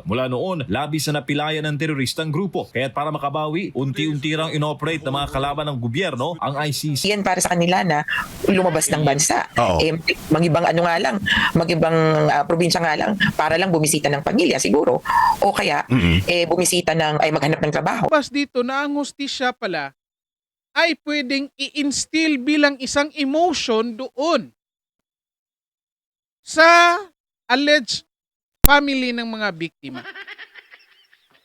Mula noon, labis na napilayan ng teroristang grupo. Kaya't para makabawi, unti-unti rang inoperate ng mga kalaban ng gobyerno ang ICC. Yan para sa kanila na lumabas ng bansa. Oo. Magibang ano nga lang, magibang probinsya nga lang para lang bumisita ng pamilya siguro. O kaya bumisita ay maghanap ng trabaho. Bas dito na ang hustisya pala ay pwedeng i-instill bilang isang emotion doon sa alleged family ng mga biktima.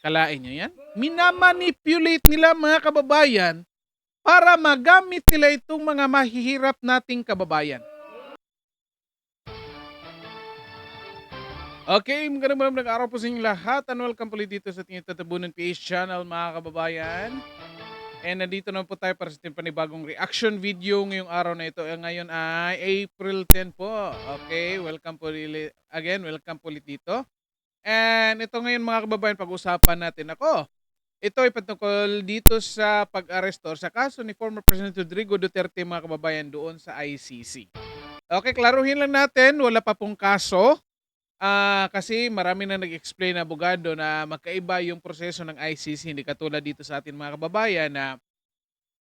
Kalain nyo yan? Minamanipulate nila mga kababayan para magamit nila itong mga mahihirap nating kababayan. Okay, magandang araw po sa inyong lahat. And welcome po dito sa ating Tatabunan PH channel mga kababayan. And nandito na po tayo para sa ating panibagong reaction video ngayong araw na ito. Ngayon ay April 10 po. Okay, welcome po again. Welcome po ulit dito. And ito ngayon mga kababayan, pag-usapan natin ako. Ito ay patungkol dito sa pag-aresto sa kaso ni former President Rodrigo Duterte mga kababayan doon sa ICC. Okay, klaruhin lang natin, wala pa pong kaso. Kasi marami na nag-explain na abogado na magkaiba yung proseso ng ICC, hindi katulad dito sa atin mga kababayan na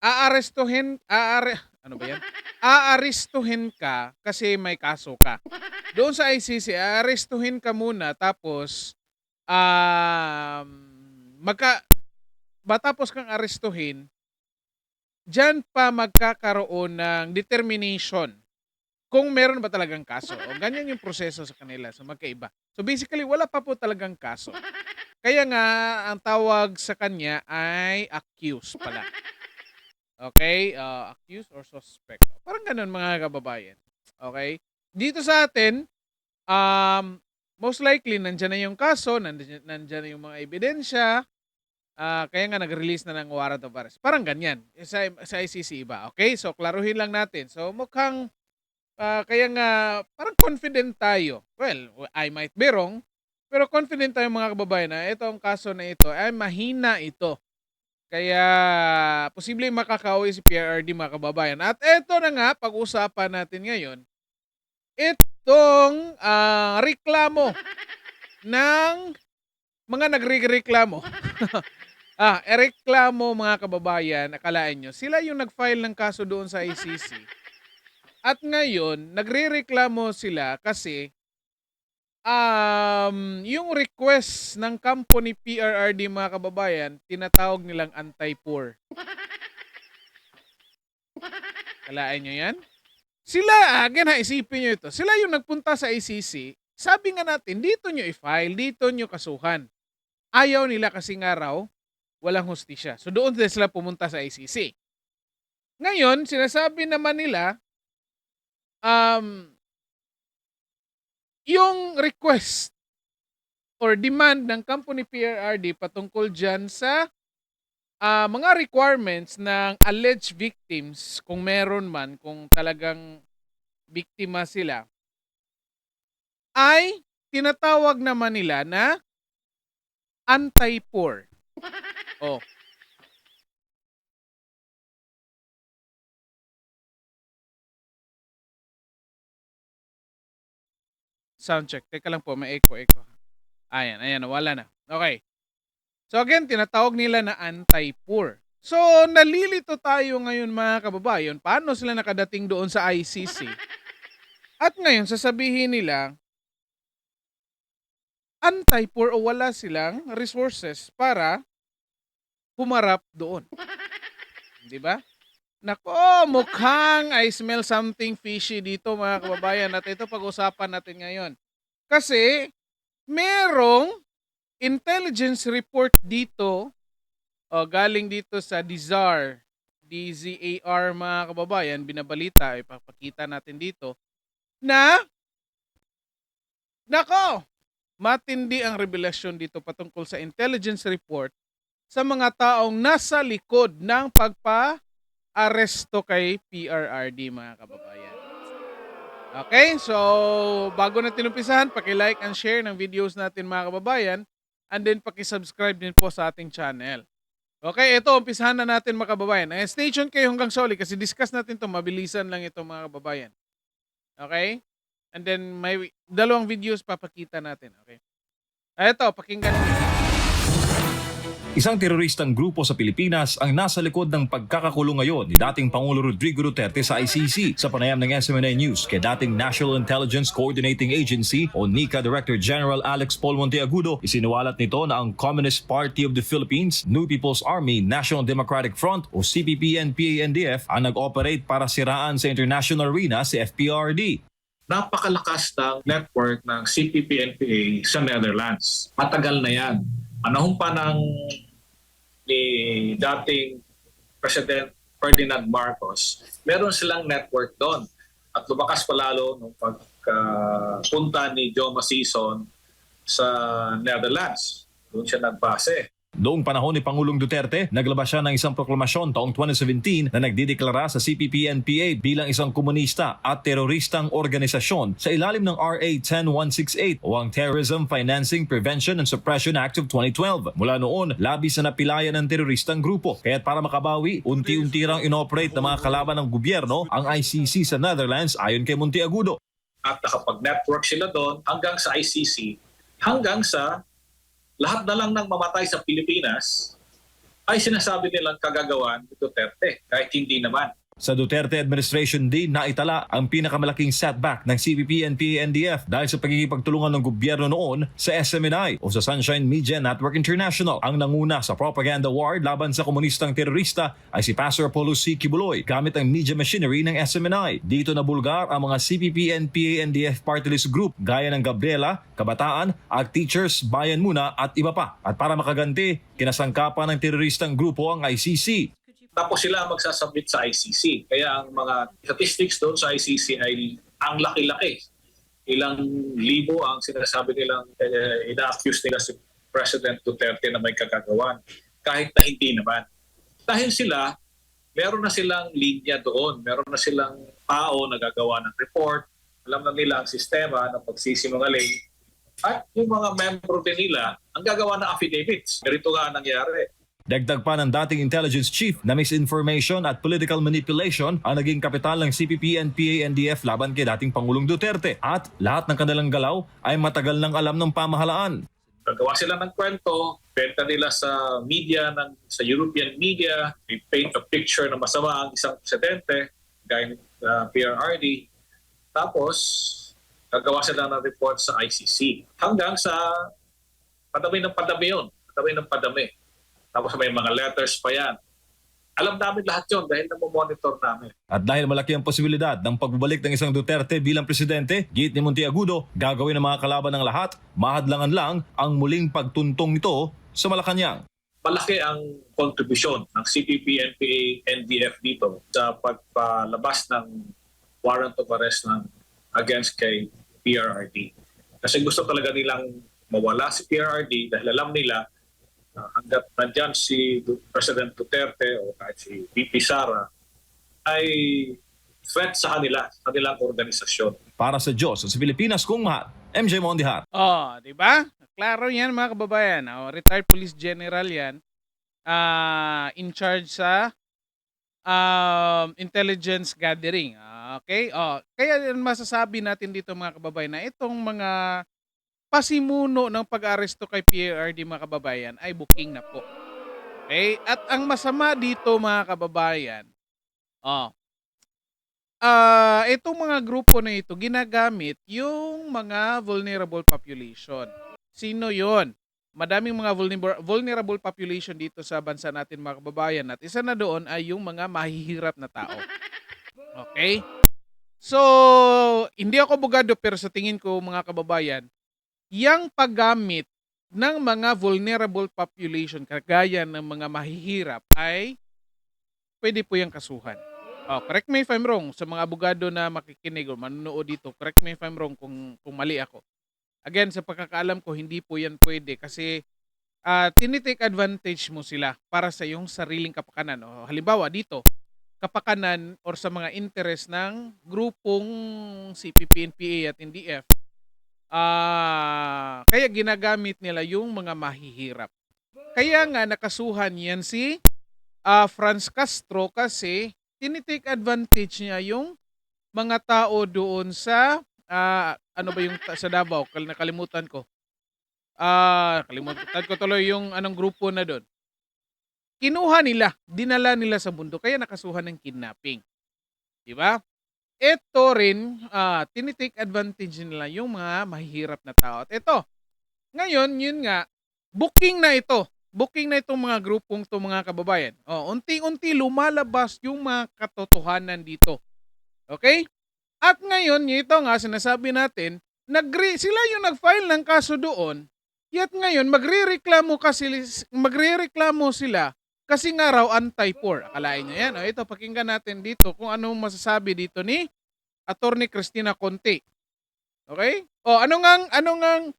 aarestuhin ka kasi may kaso ka. Doon sa ICC, aarestuhin ka muna tapos matapos kang arestuhin, dyan pa magkakaroon ng determination kung meron ba talagang kaso. O ganyan yung proseso sa kanila. So magkaiba. So basically, wala pa po talagang kaso. Kaya nga, ang tawag sa kanya ay accused pala. Okay? Accused or suspect. Parang ganun mga kababayan. Okay? Dito sa atin, most likely, nandyan na yung kaso, nandyan na yung mga ebidensya, kaya nga nag-release na ng warrant of arrest. Parang ganyan. Sa ICC iba. Okay? So, klaruhin lang natin. So, mukhang kaya nga, parang confident tayo. Well, I might be wrong, pero confident tayo mga kababayan na itong kaso na ito ay mahina ito. Kaya, posible makakauwi si PRRD mga kababayan. At ito na nga, pag-usapan natin ngayon, itong reklamo ng mga nagre-reklamo. Reklamo mga kababayan, akalaan nyo, sila yung nag-file ng kaso doon sa ICC. At ngayon, nagrereklamo sila kasi yung request ng kampo ni PRRD mga kababayan, tinatawag nilang anti-poor. Kalaan nyo yan? Sila, again isipin nyo ito, sila yung nagpunta sa ICC, sabi nga natin, dito nyo i-file, dito nyo kasuhan. Ayaw nila kasi nga raw, walang hustisya. So doon sila pumunta sa ICC. Ngayon, sinasabi naman nila, yung request or demand ng company PRRD patungkol dyan sa mga requirements ng alleged victims, kung meron man, kung talagang biktima sila, ay tinatawag naman nila na anti-poor. Oh. Sound check. Teka lang po, may echo. Ayan, wala na. Okay. So again, tinatawag nila na anti-poor. So, nalilito tayo ngayon mga kababayan, paano sila nakadating doon sa ICC? At ngayon, sasabihin nila, anti-poor o wala silang resources para humarap doon. Di ba? Nako, mukhang I smell something fishy dito mga kababayan. At ito pag-usapan natin ngayon. Kasi merong intelligence report dito, galing dito sa DZAR mga kababayan, binabalita, ipapakita natin dito, na, nako, matindi ang revelasyon dito patungkol sa intelligence report sa mga taong nasa likod ng aresto kay PRRD mga kababayan. Okay, so bago natin umpisahan, paki-like and share ng videos natin mga kababayan, and then paki-subscribe din po sa ating channel. Okay, ito umpisahan na natin mga kababayan. Stay tuned kayo hanggang sa uli kasi discuss natin ito, mabilisan lang ito mga kababayan. Okay? And then may dalawang videos papakita natin, okay? Eto, pakinggan mo. Isang teroristang grupo sa Pilipinas ang nasa likod ng pagkakakulong ngayon ni dating Pangulo Rodrigo Duterte sa ICC. Sa panayam ng SMNA News kay dating National Intelligence Coordinating Agency o NICA Director General Alex Paul Monteagudo, isinuwalat nito na ang Communist Party of the Philippines, New People's Army, National Democratic Front o CPP-NPA-NDF ang nag-operate para siraan sa international arena si FPRD. Napakalakas ng network ng CPP-NPA sa Netherlands. Matagal na yan. Panahon pa ng ni dating President Ferdinand Marcos, meron silang network doon. At lumakas pa lalo nung pagpunta ni Joe Masison sa Netherlands. Doon siya nagbase. Noong panahon ni Pangulong Duterte, naglabas siya ng isang proklamasyon taong 2017 na nagdideklara sa CPP-NPA bilang isang komunista at teroristang organisasyon sa ilalim ng RA 10168 o ang Terrorism Financing Prevention and Suppression Act of 2012. Mula noon, labis na napilayan ng teroristang grupo. Kaya't para makabawi, unti-unti rang inoperate ng mga kalaban ng gobyerno ang ICC sa Netherlands ayon kay Monteagudo. At nakapag-network sila doon hanggang sa ICC, hanggang sa lahat na lang ng mamatay sa Pilipinas ay sinasabi nilang kagagawan ni Duterte, kahit hindi naman. Sa Duterte administration din naitala ang pinakamalaking setback ng CPP-NPA-NDF dahil sa pagkikipagtulungan ng gobyerno noon sa SMNI o sa Sunshine Media Network International. Ang nanguna sa propaganda war laban sa komunistang terorista ay si Pastor Apollo C. Kibuloy gamit ang media machinery ng SMNI. Dito nabulgar ang mga CPP-NPA-NDF party list group gaya ng Gabriela, Kabataan, Ag Teachers, Bayan Muna at iba pa. At para makaganti, kinasangkapan ng teroristang grupo ang ICC. Tapos sila magsasubmit sa ICC. Kaya ang mga statistics doon sa ICC ay ang laki-laki. Ilang libo ang sinasabi nilang ina-accuse nila si President Duterte na may kagagawan. Kahit na hindi naman. Dahil sila, meron na silang linya doon. Meron na silang tao na gagawa ng report. Alam na nila ang sistema ng pagsisinungaling. At yung mga membro din nila ang gagawa ng affidavits. Ganito nga nangyari. Dagdag pa ng dating intelligence chief na misinformation at political manipulation ang naging kapital ng CPP-NPA-NDF laban kay dating Pangulong Duterte. At lahat ng kanilang galaw ay matagal nang alam ng pamahalaan. Gagawa sila ng kwento, benta nila sa media, sa European media, paint a picture na masama ang isang presidente, gaya ng PRRD. Tapos, gagawa sila ng report sa ICC. Hanggang sa padami ng padami yun. Padami ng padami. Tapos may mga letters pa yan. Alam namin lahat yun dahil namomonitor namin. At dahil malaki ang posibilidad ng pagbabalik ng isang Duterte bilang presidente, giit ni Monteagudo, gagawin ng mga kalaban ng lahat, mahadlangan lang ang muling pagtuntong ito sa Malacanang. Malaki ang kontribusyon ng CPP-NPA-NDF dito sa pagpalabas ng warrant of arrest against kay PRRD. Kasi gusto talaga nilang mawala si PRRD dahil alam nila hanggat nandyan si President Duterte o kahit si VP Sara ay threat sa kanilang organisasyon. Para sa Diyos at sa Pilipinas kung mahal, MJ Mondihar. Oh, di ba? Klaro yan mga kababayan. Oh, retired police general yan. In charge sa intelligence gathering. Okay? Oh, kaya masasabi natin dito mga kababayan na itong mga pasimuno ng pag-aresto kay PRRD mga kababayan ay booking na po. Okay? At ang masama dito mga kababayan, itong mga grupo na ito ginagamit yung mga vulnerable population. Sino yon? Madaming mga vulnerable population dito sa bansa natin mga kababayan at isa na doon ay yung mga mahihirap na tao. Okay? So, hindi ako abogado pero sa tingin ko mga kababayan, yang paggamit ng mga vulnerable population kagaya ng mga mahihirap ay pwede po yung kasuhan. Correct me if I'm wrong sa mga abogado na makikinig o manonood dito. Correct me if I'm wrong kung mali ako. Again, sa pagkakaalam ko, hindi po yan pwede kasi tinitake advantage mo sila para sa iyong sariling kapakanan. Halimbawa dito, kapakanan or sa mga interest ng grupong CPP, NPA at NDF. Kaya ginagamit nila yung mga mahihirap. Kaya nga nakasuhan yan si Franz Castro kasi tinitake advantage niya yung mga tao doon sa ano ba yung sa Davao, nakalimutan ko. Kalimutan ko tuloy yung anong grupo na doon. Kinuha nila, dinala nila sa bundok, kaya nakasuhan ng kidnapping. Di ba? Ito rin, tinitake advantage nila yung mga mahihirap na tao. At ito, ngayon, yun nga, booking na ito. Booking na itong mga grupong to mga kababayan. Unti-unti lumalabas yung mga katotohanan dito. Okay? At ngayon, ito nga, sinasabi natin, sila yung nag-file ng kaso doon, yat ngayon, magrereklamo sila kasi nga raw anti-poor. Akalain nyo yan. Ito, pakinggan natin dito kung anong masasabi dito ni Attorney Cristina Conti. Okay? Ano ngang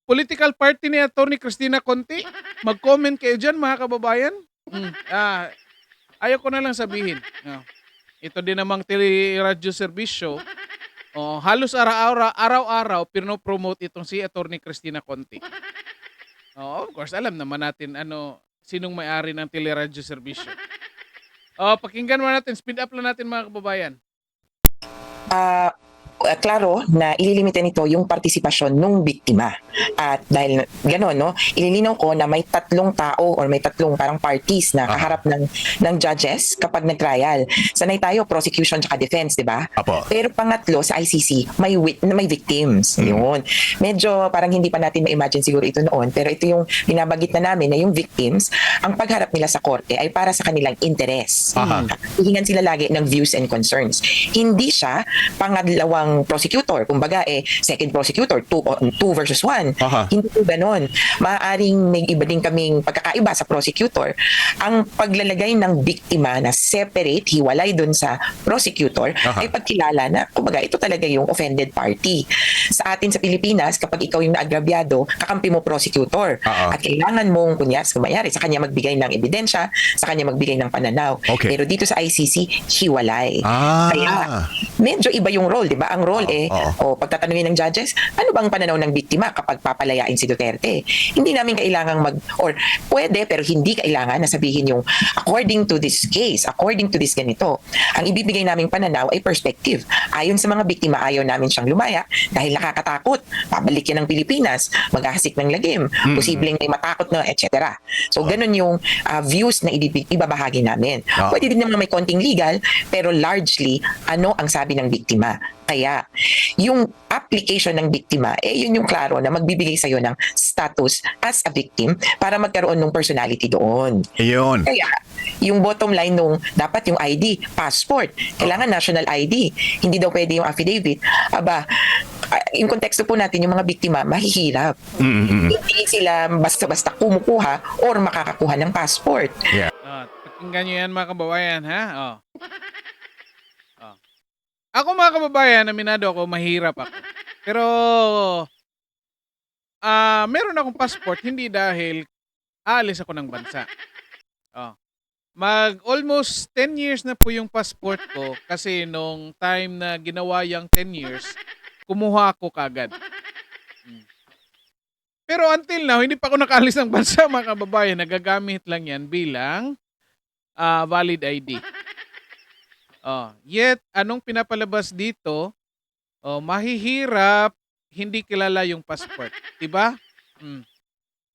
political party ni Attorney Cristina Conti? Mag-comment kayo dyan, mga kababayan. Ayaw ko na lang sabihin. Ito din namang teleradyo serbisyo. Halos araw-araw pinopromote itong si Attorney Cristina Conti. Of course, alam naman natin sinong may-ari ng teleradyo serbisyo. Pakinggan mo natin, speed up lang natin mga kababayan. Klaro na ililimitan nito yung partisipasyon ng biktima. At dahil gano'n, no, ililinaw ko na may tatlong tao or may tatlong parang parties na kaharap ng judges kapag nag-trial. Sanay tayo, prosecution tsaka defense, di ba? Apo. Pero pangatlo, sa ICC, may victims. Yun. Medyo parang hindi pa natin ma-imagine siguro ito noon, pero ito yung binabagit na namin na yung victims, ang pagharap nila sa korte ay para sa kanilang interes. Hihingan sila lagi ng views and concerns. Hindi siya pangalawang prosecutor, kumbaga second prosecutor, two versus one. Hindi po ganon. Maaaring may iba din kaming pagkakaiba sa prosecutor. Ang paglalagay ng biktima na separate, hiwalay dun sa prosecutor, ay pagkilala na, kumbaga, ito talaga yung offended party. Sa atin sa Pilipinas, kapag ikaw yung naagrabyado, kakampi mo prosecutor. At kailangan mong, kunyari, sa kanya magbigay ng ebidensya, sa kanya magbigay ng pananaw. Pero dito sa ICC, hiwalay. Kaya, medyo iba yung role, di ba? Ang role pagtatanungin ng judges, ano bang pananaw ng biktima kapag papalayain si Duterte? Hindi namin kailangang pwede pero hindi kailangan na sabihin yung according to this case, according to this ganito. Ang ibibigay naming pananaw ay perspective. Ayon sa mga biktima, ayaw namin siyang lumaya dahil nakakatakot. Pabalik yan ng Pilipinas, maghahasik ng lagim, posibleng may matakot na, etc. So, ganun yung views na ibabahagi namin. Pwede din naman may konting legal, pero largely, ano ang sabi ng biktima. Kaya, yung application ng biktima, yun yung klaro na magbibigay sa'yo ng status as a victim para magkaroon ng personality doon. Ayun. Kaya, yung bottom line nung dapat yung ID, passport, kailangan national ID. Hindi daw pwede yung affidavit. Yung konteksto po natin, yung mga biktima, mahihirap. Hindi sila basta-basta kumukuha or makakakuha ng passport. Yeah. Pakinggan nyo yan mga kababayan, ha? Ako mga kababayan, aminado ako, mahirap ako. Pero, meron akong passport, hindi dahil aalis ako ng bansa. Almost 10 years na po yung passport ko kasi nung time na ginawa yung 10 years, kumuha ako kagad. Pero until now, hindi pa ako nakaalis ng bansa mga kababayan. Nagagamit lang yan bilang valid ID. Yet, anong pinapalabas dito, mahihirap, hindi kilala yung passport. Diba?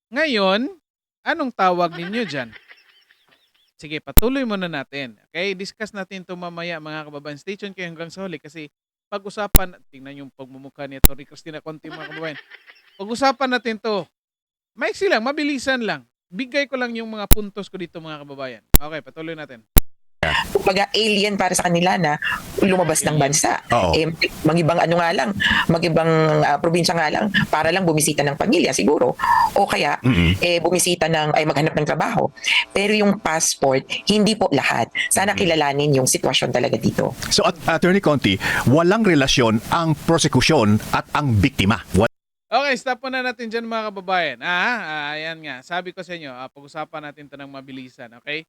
Ngayon, anong tawag ninyo dyan? Sige, patuloy muna natin. Okay? Discuss natin ito mamaya mga kababayan. Stay tuned kayo hanggang sa huli kasi pag-usapan, tingnan yung pagmumukha ni Atty. Cristina Conti mga kababayan. Pag-usapan natin to. Maiksi lang, mabilisan lang. Bigay ko lang yung mga puntos ko dito mga kababayan. Okay, patuloy natin. Kumbaga alien para sa kanila na lumabas ng bansa. Magibang probinsya nga lang para lang bumisita ng pamilya siguro. O kaya maghanap ng trabaho. Pero yung passport, hindi po lahat. Sana kilalanin yung sitwasyon talaga dito. So, Attorney Conti, walang relasyon ang prosekusyon at ang biktima. Okay, stop muna natin dyan mga kababayan. Ayan nga. Sabi ko sa inyo, pag-usapan natin ito ng mabilisan. Okay?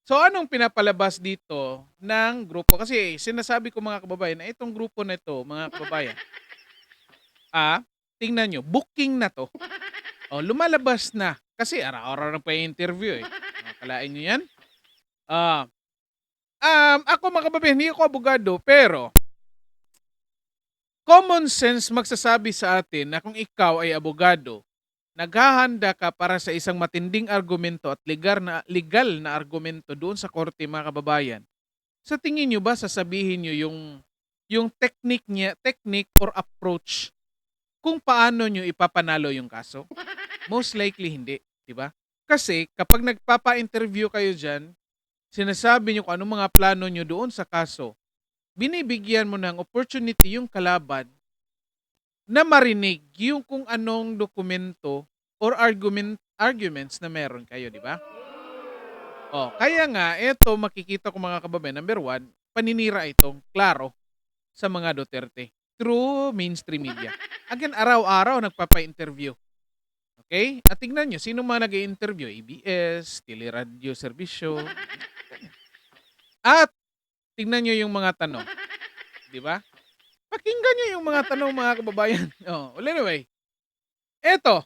So, anong pinapalabas dito ng grupo? Kasi sinasabi ko mga kababayan na itong grupo na ito, mga kababayan, tingnan nyo, booking na to. Lumalabas na. Kasi araw-araw na pa yung interview eh. Kalain nyo yan? Ako mga kababayan, hindi ako abogado, pero common sense magsasabi sa atin na kung ikaw ay abogado, naghahanda ka para sa isang matinding argumento at legal na argumento doon sa korte, mga kababayan, sa tingin nyo ba sasabihin nyo yung technique or approach kung paano nyo ipapanalo yung kaso? Most likely hindi, di ba? Kasi kapag nagpapa-interview kayo dyan, sinasabi nyo kung anong mga plano nyo doon sa kaso, binibigyan mo ng opportunity yung kalaban na marinig yung kung anong dokumento or arguments na meron kayo, di ba? Kaya nga, ito makikita ko, mga kababayan, number one, paninira itong klaro sa mga Duterte through mainstream media. Again, araw-araw nagpapa-interview. Okay? At tingnan nyo, sino mga nag-i-interview? ABS, Teleradio Servisyo. At tingnan nyo yung mga tanong. Di ba? Pakinggan nyo yung mga tanong, mga kababayan. Well, anyway. Eto.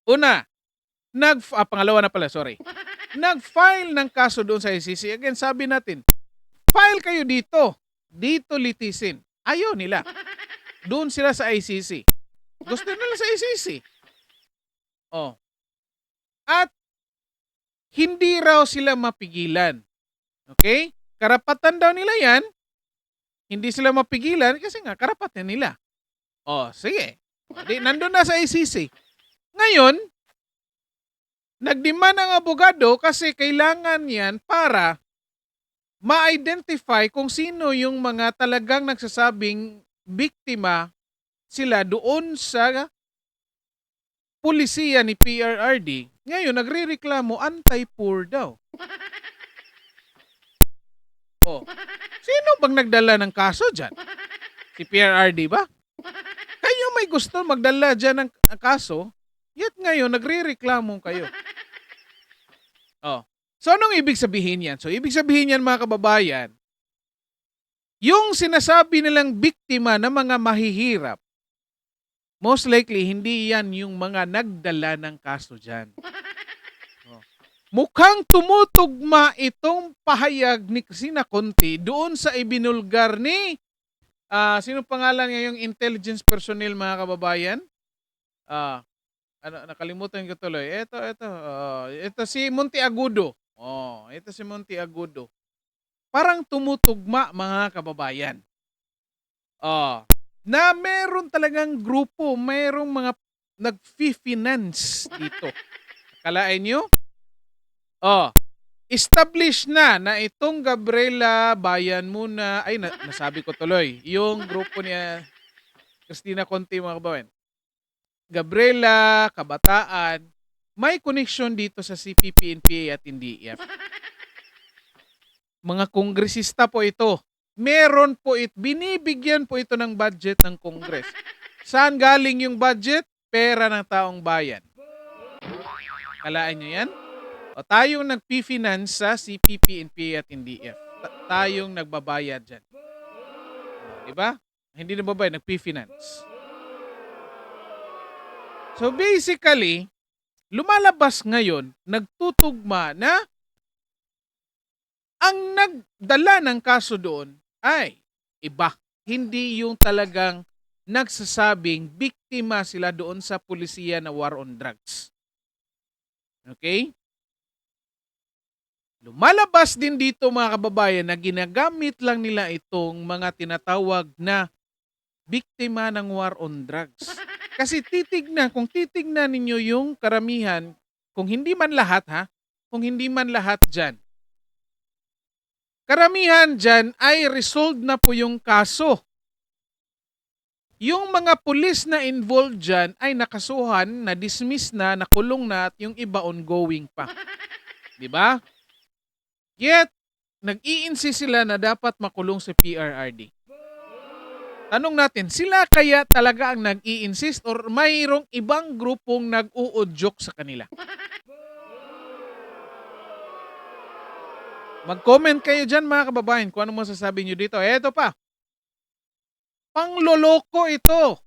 Una, pangalawa na pala, sorry. Nag-file ng kaso doon sa ICC. Again, sabi natin, file kayo dito. Dito litisin. Ayaw nila. Doon sila sa ICC. Gusto nila sa ICC. At hindi raw sila mapigilan. Okay? Karapatan daw nila yan. Hindi sila mapigilan kasi nga karapatan nila. Sige. Nandun na sa ICC. Ngayon, nagdemand ang abogado kasi kailangan yan para ma-identify kung sino yung mga talagang nagsasabing biktima sila doon sa pulisiya ni PRRD. Ngayon, nagrereklamo anti-poor daw. Sino bang nagdala ng kaso dyan? Si PRRD ba? Kayo may gusto magdala dyan ng kaso, yet ngayon nagrereklamo kayo. So anong ibig sabihin yan? So ibig sabihin yan, mga kababayan, yung sinasabi nilang biktima na mga mahihirap, most likely hindi yan yung mga nagdala ng kaso dyan. Mukhang tumutugma itong pahayag ni Cristina Conti doon sa ibinulgar ni sino pangalan niya, yung intelligence personnel, mga kababayan? Nakalimutan ko tuloy. Ito si Monteagudo. Ito si Monteagudo. Parang tumutugma, mga kababayan. Na meron talagang grupo, merong mga nag-finance dito. Akalain nyo? Establish na itong Gabriela Bayan muna, nasabi ko tuloy, yung grupo niya Cristina Conti, mga kababayan. Gabriela, Kabataan, may connection dito sa CPP, NPA at NDF. Mga kongresista po ito. Meron po binibigyan po ito ng budget ng Congress. Saan galing yung budget? Pera ng taong bayan. Kalaan nyo yan? Tayong nag-finance sa CPP, NPA at NDF. Tayong nagbabayad dyan. Diba? Hindi nagbabayad, nag-finance. So basically, lumalabas ngayon, nagtutugma na ang nagdala ng kaso doon ay iba. Hindi yung talagang nagsasabing biktima sila doon sa pulisiya na war on drugs. Okay? Lumalabas din dito, mga kababayan, na ginagamit lang nila itong mga tinatawag na biktima ng war on drugs. Kasi kung titignan ninyo yung karamihan, kung hindi man lahat dyan, karamihan dyan ay resolved na po yung kaso. Yung mga pulis na involved dyan ay nakasuhan, na-dismiss na, nakulong na, at yung iba ongoing pa. Diba? Yet, nag-i-insist sila na dapat makulong si PRRD. Tanong natin, sila kaya talaga ang nag-i-insist or mayroong ibang grupong nag-uudyok sa kanila? Mag-comment kayo dyan, mga kababayan, kung ano masasabi nyo dito. Eto pa. Pangloloko ito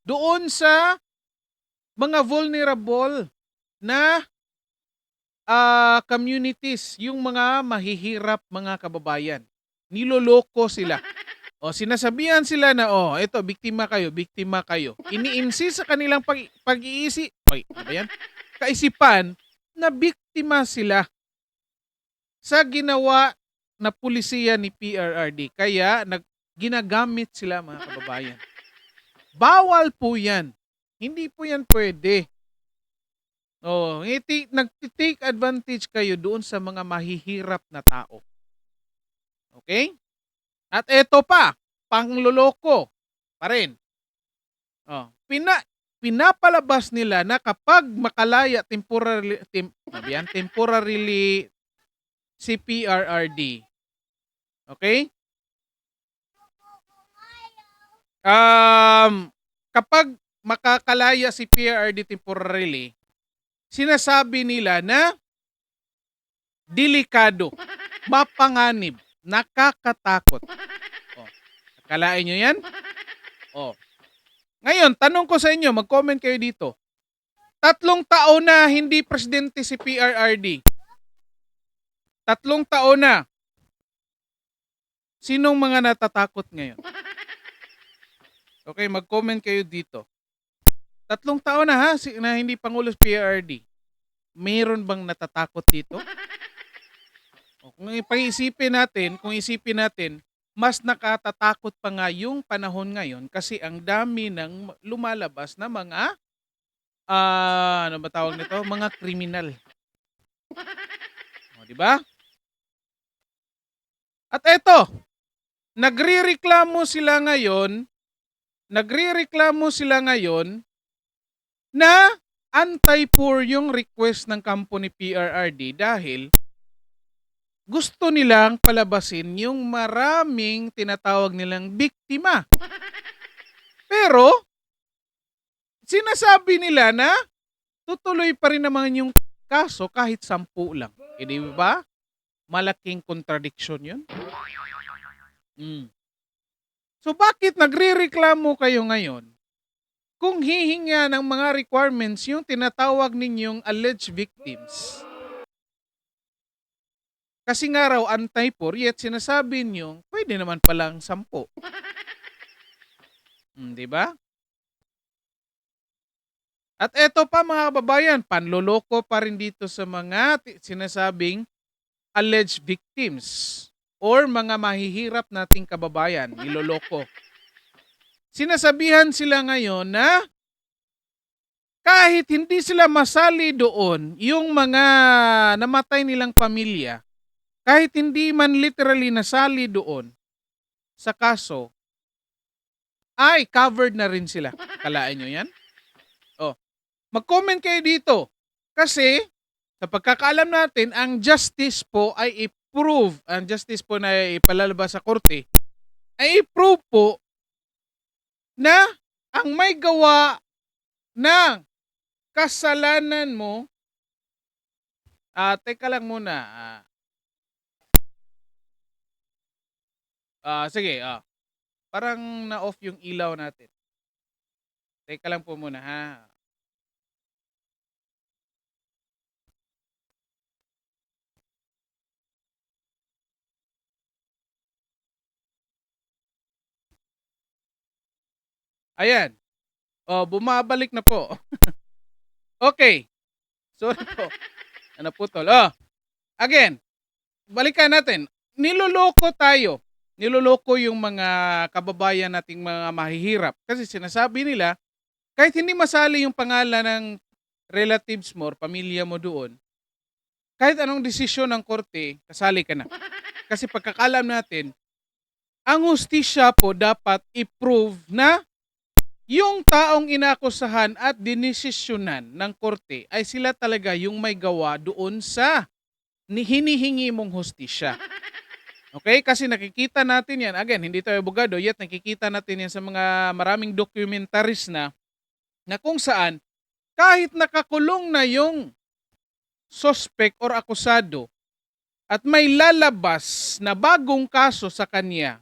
doon sa mga vulnerable na communities, yung mga mahihirap, mga kababayan. Niloloko sila. O sinasabihan sila na, ito, biktima kayo, biktima kayo. Ini-insist sa kanilang ano ba yan? Kaisipan na biktima sila sa ginawa na pulisiya ni PRRD. Kaya ginagamit sila, mga kababayan. Bawal po yan. Hindi po yan pwede. Nag-take advantage kayo doon sa mga mahihirap na tao. Okay? At eto pa, pangloloko pa rin. Pinapalabas nila na kapag makalaya temporarily si PRRD. Okay? Kapag makakalaya si PRRD temporarily, sinasabi nila na delikado, mapanganib, nakakatakot. Akalain nyo yan? Ngayon, tanong ko sa inyo, mag-comment kayo dito. 3 taon na hindi presidente si PRRD. 3 taon na. Sinong mga natatakot ngayon? Okay, mag-comment kayo dito. 3 taon na na hindi Pangulo si PRRD. Mayroon bang natatakot dito? Kung isipin natin, mas nakatatakot pa nga yung panahon ngayon kasi ang dami ng lumalabas na mga ano ba tawag nito? Mga kriminal. Di ba? At eto, nagrereklamo sila ngayon na anti-poor yung request ng kampo ni PRRD dahil gusto nilang palabasin yung maraming tinatawag nilang biktima. Pero, sinasabi nila na tutuloy pa rin naman yung kaso kahit 10 lang. Di ba? Malaking contradiction yun. So, bakit nagrereklamo kayo ngayon kung hihinga ng mga requirements yung tinatawag ninyong alleged victims? Kasi nga raw anti-poor, yet sinasabi niyo, pwede naman palang 10. Di ba? At eto pa mga kababayan, panloloko pa rin dito sa mga sinasabing alleged victims or mga mahihirap nating kababayan, niloloko. Sinasabihan sila ngayon na kahit hindi sila masali doon, yung mga namatay nilang pamilya, kahit hindi man literally nasali doon sa kaso, ay covered na rin sila. Kalaan nyo yan? Mag-comment kayo dito. Kasi, sa pagkakaalam natin, ang justice po ay i-prove, ang justice po na ipalalabas sa korte, ay i-prove po na ang may gawa ng kasalanan mo, teka lang muna, sige, parang na-off yung ilaw natin. Teka lang po muna, ha. Ayan. Bumabalik na po. Okay. Sorry po. Naputol. Again. Balikan natin. Niloloko tayo. Niloloko yung mga kababayan nating mga mahihirap. Kasi sinasabi nila, kahit hindi masali yung pangalan ng relatives mo or pamilya mo doon, kahit anong desisyon ng korte, kasali ka na. Kasi pagkakalam natin, ang hustisya po dapat i-prove na yung taong inakusahan at dinesisyonan ng korte ay sila talaga yung may gawa doon sa hinihingi mong hustisya. Okay? Kasi nakikita natin yan. Again, hindi tayo abogado, yet nakikita natin yan sa mga maraming documentaries na kung saan kahit nakakulong na yung suspect or akusado at may lalabas na bagong kaso sa kanya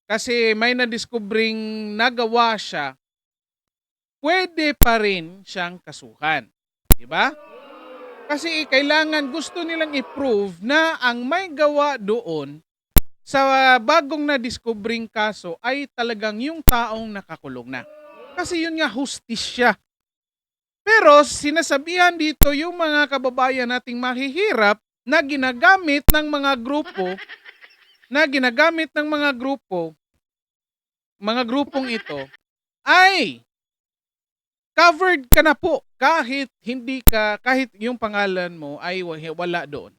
kasi may nadiskubring nagawa siya, pwede pa rin siyang kasuhan. Diba? Kasi kailangan gusto nilang i-prove na ang may gawa doon sa bagong na-discovering kaso ay talagang yung taong nakakulong na. Kasi yun nga, hustisya. Pero sinasabihan dito yung mga kababayan nating mahihirap na ginagamit ng mga grupong ito ay covered ka na po kahit kahit yung pangalan mo ay wala doon.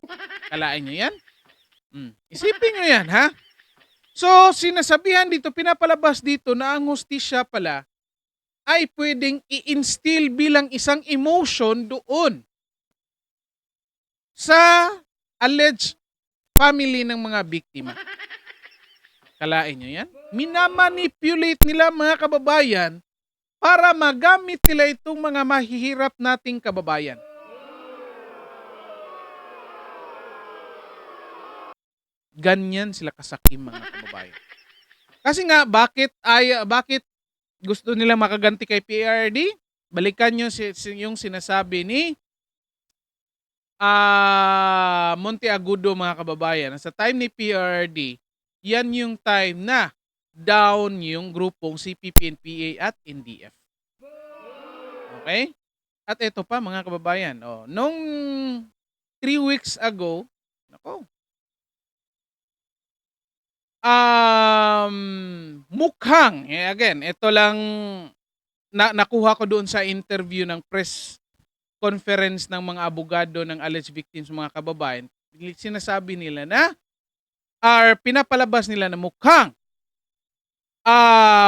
Kalain nyo yan? Isipin nyo yan, ha? So, sinasabihan dito, pinapalabas dito na ang hustisya pala ay pwedeng i-instill bilang isang emotion doon sa alleged family ng mga biktima. Kalain nyo yan? Minamanipulate nila mga kababayan para magamit nila itong mga mahihirap nating kababayan. Ganyan sila kasakim mga kababayan. Kasi nga, bakit gusto nila makaganti kay PRRD? Balikan nyo yung sinasabi ni Monteagudo mga kababayan. Sa time ni PRRD, yan yung time na down yung grupong CPP, NPA at NDF. Okay? At ito pa mga kababayan, nung 3 weeks ago, mukhang, again, ito lang nakuha ko doon sa interview ng press conference ng mga abogado ng alleged victims mga kababayan. Sinasabi nila na pinapalabas nila na mukhang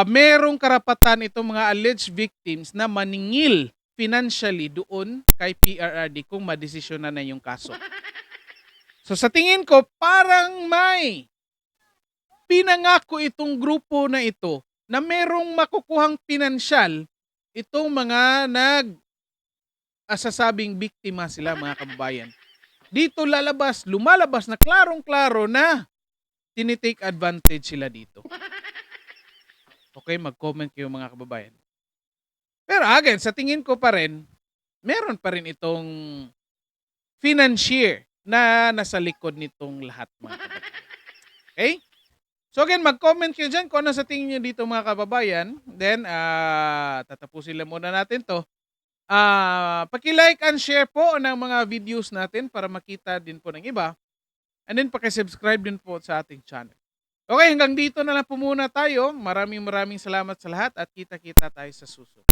merong karapatan itong mga alleged victims na maningil financially doon kay PRRD kung madesisyon na yung kaso. So sa tingin ko, parang may pinangako itong grupo na ito na merong makukuhang pinansyal itong mga sasabing biktima sila mga kababayan. Dito lumalabas na klarong-klaro na tinitake advantage sila dito. Okay, mag-comment kayo mga kababayan. Pero again, sa tingin ko pa rin, meron pa rin itong financier na nasa likod nitong lahat mga kababayan. Okay? So again, mag-comment kayo dyan kung ano sa tingin nyo dito mga kababayan. Then, tatapusin lang muna natin to. Paki-like and share po ng mga videos natin para makita din po ng iba. And then, paki-subscribe din po sa ating channel. Okay, hanggang dito na lang po muna tayo. Maraming salamat sa lahat at kita-kita tayo sa susunod.